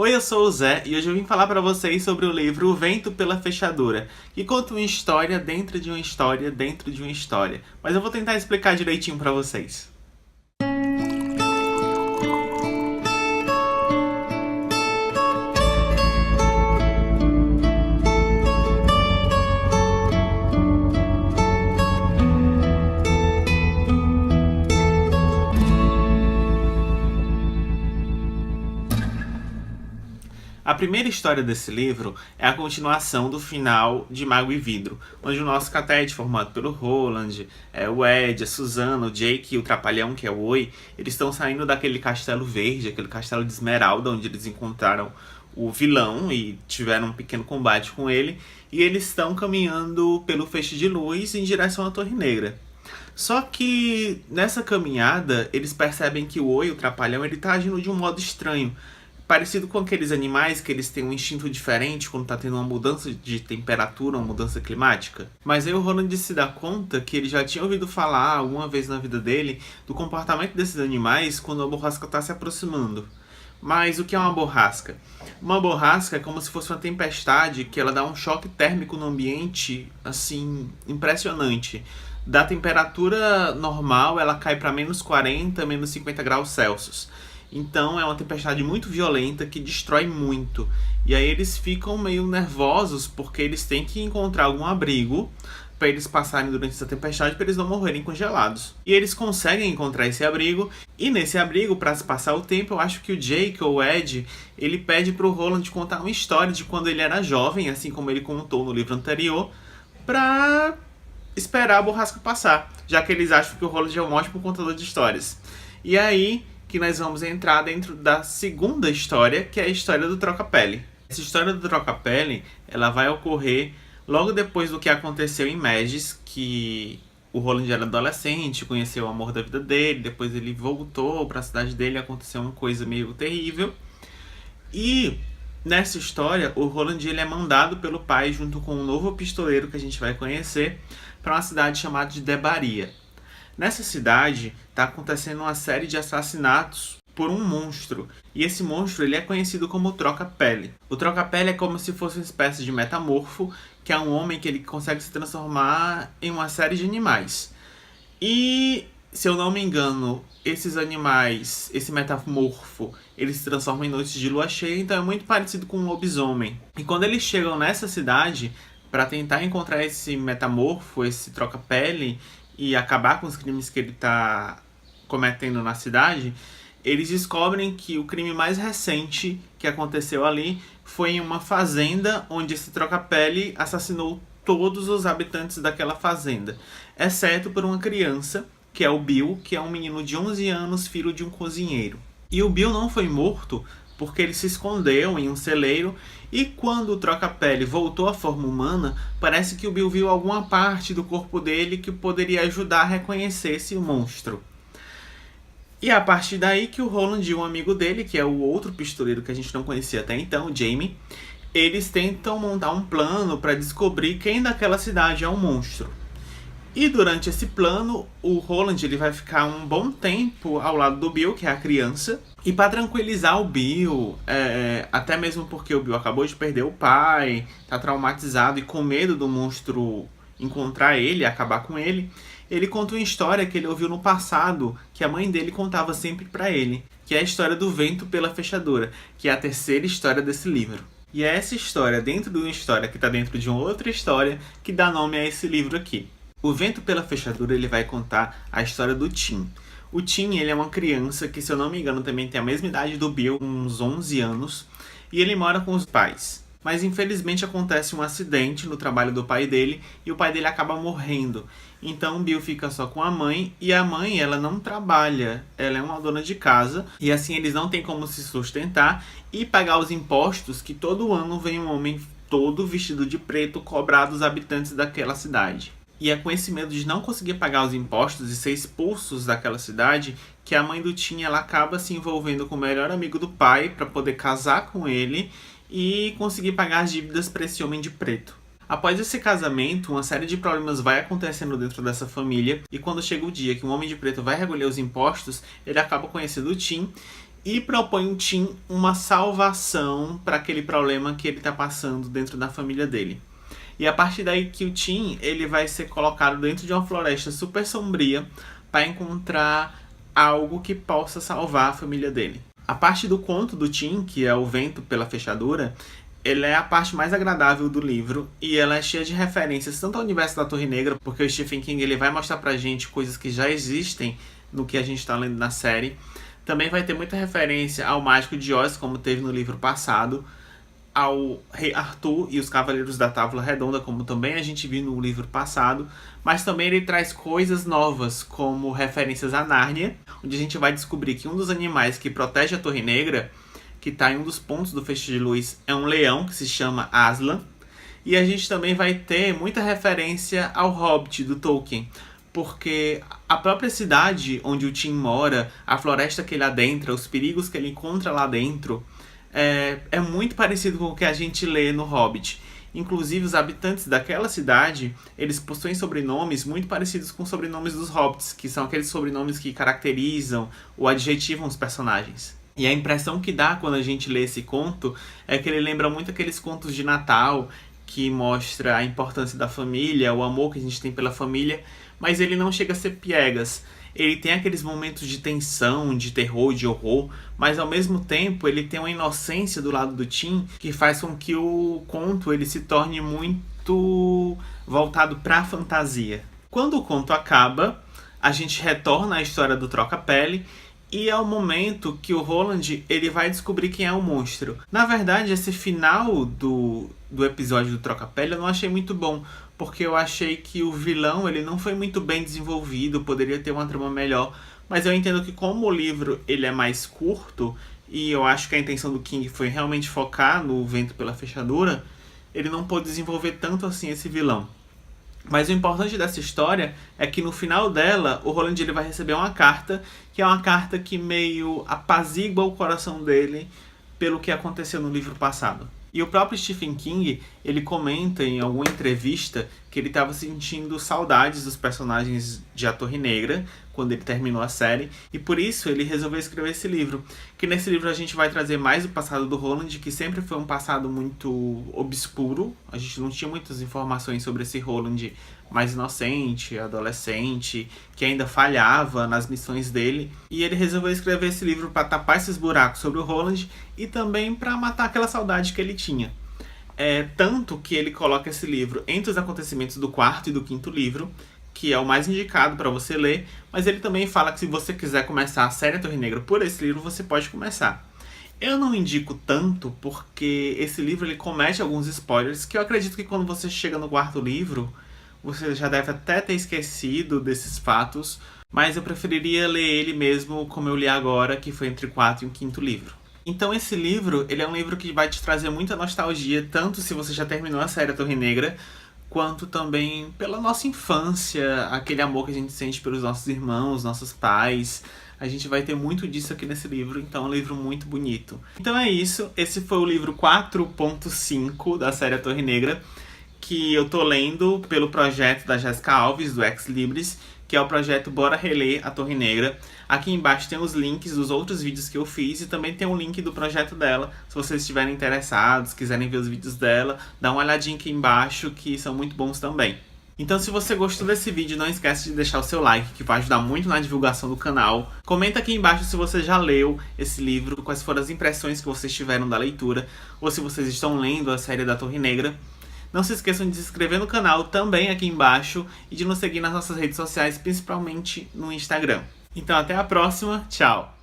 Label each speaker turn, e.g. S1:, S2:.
S1: Oi, eu sou o Zé e hoje eu vim falar pra vocês sobre o livro O Vento pela Fechadura, que conta uma história dentro de uma história dentro de uma história. Mas eu vou tentar explicar direitinho pra vocês. A primeira história desse livro é a continuação do final de Mago e Vidro, onde o nosso catete, formado pelo Roland, o Ed, a Susana, o Jake e o Trapalhão, que é o Oi, eles estão saindo daquele castelo verde, aquele castelo de Esmeralda, onde eles encontraram o vilão e tiveram um pequeno combate com ele, e eles estão caminhando pelo feixe de luz em direção à Torre Negra. Só que nessa caminhada eles percebem que o Oi, o Trapalhão, ele tá agindo de um modo estranho. Parecido com aqueles animais que eles têm um instinto diferente quando tá tendo uma mudança de temperatura, uma mudança climática. Mas aí o Roland se dá conta que ele já tinha ouvido falar alguma vez na vida dele do comportamento desses animais quando a borrasca tá se aproximando. Mas o que é uma borrasca? Uma borrasca é como se fosse uma tempestade que ela dá um choque térmico no ambiente, assim, impressionante. Da temperatura normal, ela cai para menos 40, menos 50 graus Celsius. Então é uma tempestade muito violenta que destrói muito. E aí eles ficam meio nervosos porque eles têm que encontrar algum abrigo para eles passarem durante essa tempestade para eles não morrerem congelados. E eles conseguem encontrar esse abrigo. E nesse abrigo, para se passar o tempo, eu acho que o Jake ou o Ed, ele pede pro Roland contar uma história de quando ele era jovem, assim como ele contou no livro anterior, para esperar a borrasca passar, já que eles acham que o Roland é um ótimo contador de histórias. E aí que nós vamos entrar dentro da segunda história, que é a história do Troca-Pele. Essa história do Troca-Pele, ela vai ocorrer logo depois do que aconteceu em Megis, que o Roland era adolescente, conheceu o amor da vida dele, depois ele voltou para a cidade dele, aconteceu uma coisa meio terrível. E nessa história, o Roland ele é mandado pelo pai junto com um novo pistoleiro que a gente vai conhecer para uma cidade chamada de Debaria. Nessa cidade está acontecendo uma série de assassinatos por um monstro. E esse monstro ele é conhecido como Troca-Pele. O Troca-Pele é como se fosse uma espécie de metamorfo, que é um homem que ele consegue se transformar em uma série de animais. E, se eu não me engano, esses animais, esse metamorfo, eles se transformam em noites de lua cheia, então é muito parecido com um lobisomem. E quando eles chegam nessa cidade, para tentar encontrar esse metamorfo, esse Troca-Pele, e acabar com os crimes que ele está cometendo na cidade, eles descobrem que o crime mais recente que aconteceu ali foi em uma fazenda onde esse Troca-Pele assassinou todos os habitantes daquela fazenda, exceto por uma criança, que é o Bill, que é um menino de 11 anos, filho de um cozinheiro. E o Bill não foi morto porque ele se escondeu em um celeiro, e quando o Troca-Pele voltou à forma humana, parece que o Bill viu alguma parte do corpo dele que poderia ajudar a reconhecer esse monstro. E é a partir daí que o Roland e um amigo dele, que é o outro pistoleiro que a gente não conhecia até então, o Jamie, eles tentam montar um plano para descobrir quem daquela cidade é o monstro. E durante esse plano, o Roland ele vai ficar um bom tempo ao lado do Bill, que é a criança. E para tranquilizar o Bill, até mesmo porque o Bill acabou de perder o pai, tá traumatizado e com medo do monstro encontrar ele, acabar com ele, ele conta uma história que ele ouviu no passado, que a mãe dele contava sempre para ele, que é a história do Vento pela Fechadura, que é a terceira história desse livro. E é essa história dentro de uma história que está dentro de uma outra história que dá nome a esse livro aqui. O Vento pela Fechadura ele vai contar a história do Tim. O Tim ele é uma criança que, se eu não me engano, também tem a mesma idade do Bill, uns 11 anos, e ele mora com os pais. Mas infelizmente acontece um acidente no trabalho do pai dele e o pai dele acaba morrendo. Então o Bill fica só com a mãe, e a mãe ela não trabalha, ela é uma dona de casa, e assim eles não têm como se sustentar e pagar os impostos que todo ano vem um homem todo vestido de preto cobrar dos habitantes daquela cidade. E é com esse medo de não conseguir pagar os impostos e ser expulsos daquela cidade que a mãe do Tim ela acaba se envolvendo com o melhor amigo do pai para poder casar com ele e conseguir pagar as dívidas para esse homem de preto. Após esse casamento, uma série de problemas vai acontecendo dentro dessa família, e quando chega o dia que um homem de preto vai recolher os impostos, ele acaba conhecendo o Tim e propõe ao Tim uma salvação para aquele problema que ele está passando dentro da família dele. E a partir daí que o Tim ele vai ser colocado dentro de uma floresta super sombria para encontrar algo que possa salvar a família dele. A parte do conto do Tim, que é O Vento pela Fechadura, ela é a parte mais agradável do livro e ela é cheia de referências tanto ao universo da Torre Negra, porque o Stephen King ele vai mostrar pra gente coisas que já existem no que a gente está lendo na série. Também vai ter muita referência ao Mágico de Oz, como teve no livro passado, ao Rei Arthur e os Cavaleiros da Távola Redonda, como também a gente viu no livro passado, mas também ele traz coisas novas, como referências a Nárnia, onde a gente vai descobrir que um dos animais que protege a Torre Negra, que está em um dos pontos do feixe de luz, é um leão que se chama Aslan. E a gente também vai ter muita referência ao Hobbit do Tolkien, porque a própria cidade onde o Tim mora, a floresta que ele adentra, os perigos que ele encontra lá dentro, é muito parecido com o que a gente lê no Hobbit. Inclusive, os habitantes daquela cidade, eles possuem sobrenomes muito parecidos com os sobrenomes dos Hobbits, que são aqueles sobrenomes que caracterizam ou adjetivam os personagens. E a impressão que dá quando a gente lê esse conto é que ele lembra muito aqueles contos de Natal, que mostra a importância da família, o amor que a gente tem pela família, mas ele não chega a ser piegas. Ele tem aqueles momentos de tensão, de terror, de horror, mas ao mesmo tempo ele tem uma inocência do lado do Tim que faz com que o conto ele se torne muito voltado para a fantasia. Quando o conto acaba, a gente retorna à história do Troca-Pele e é o momento que o Roland ele vai descobrir quem é o monstro. Na verdade, esse final do episódio do Troca-Pele eu não achei muito bom, porque eu achei que o vilão ele não foi muito bem desenvolvido, poderia ter uma trama melhor, mas eu entendo que como o livro ele é mais curto, e eu acho que a intenção do King foi realmente focar no Vento pela Fechadura, ele não pôde desenvolver tanto assim esse vilão. Mas o importante dessa história é que no final dela, o Roland ele vai receber uma carta, que é uma carta que meio apazigua o coração dele pelo que aconteceu no livro passado. E o próprio Stephen King, ele comenta em alguma entrevista que ele estava sentindo saudades dos personagens de A Torre Negra, quando ele terminou a série, e por isso ele resolveu escrever esse livro. Que nesse livro a gente vai trazer mais o passado do Roland, que sempre foi um passado muito obscuro. A gente não tinha muitas informações sobre esse Roland mais inocente, adolescente, que ainda falhava nas missões dele. E ele resolveu escrever esse livro para tapar esses buracos sobre o Roland e também para matar aquela saudade que ele tinha. Tanto que ele coloca esse livro entre os acontecimentos do quarto e do quinto livro, que é o mais indicado para você ler, mas ele também fala que se você quiser começar a série A Torre Negra por esse livro, você pode começar. Eu não indico tanto porque esse livro ele comete alguns spoilers que eu acredito que quando você chega no quarto livro, você já deve até ter esquecido desses fatos, mas eu preferiria ler ele mesmo como eu li agora, que foi entre o quarto e o quinto livro. Então esse livro, ele é um livro que vai te trazer muita nostalgia, tanto se você já terminou a série A Torre Negra, quanto também pela nossa infância, aquele amor que a gente sente pelos nossos irmãos, nossos pais. A gente vai ter muito disso aqui nesse livro, então é um livro muito bonito. Então é isso, esse foi o livro 4.5 da série A Torre Negra, que eu tô lendo pelo projeto da Jéssica Alves, do Ex Libris, que é o projeto Bora Reler A Torre Negra. Aqui embaixo tem os links dos outros vídeos que eu fiz e também tem um link do projeto dela. Se vocês estiverem interessados, quiserem ver os vídeos dela, dá uma olhadinha aqui embaixo que são muito bons também. Então se você gostou desse vídeo, não esquece de deixar o seu like, que vai ajudar muito na divulgação do canal. Comenta aqui embaixo se você já leu esse livro, quais foram as impressões que vocês tiveram da leitura, ou se vocês estão lendo a série da Torre Negra. Não se esqueçam de se inscrever no canal também aqui embaixo e de nos seguir nas nossas redes sociais, principalmente no Instagram. Então até a próxima, tchau!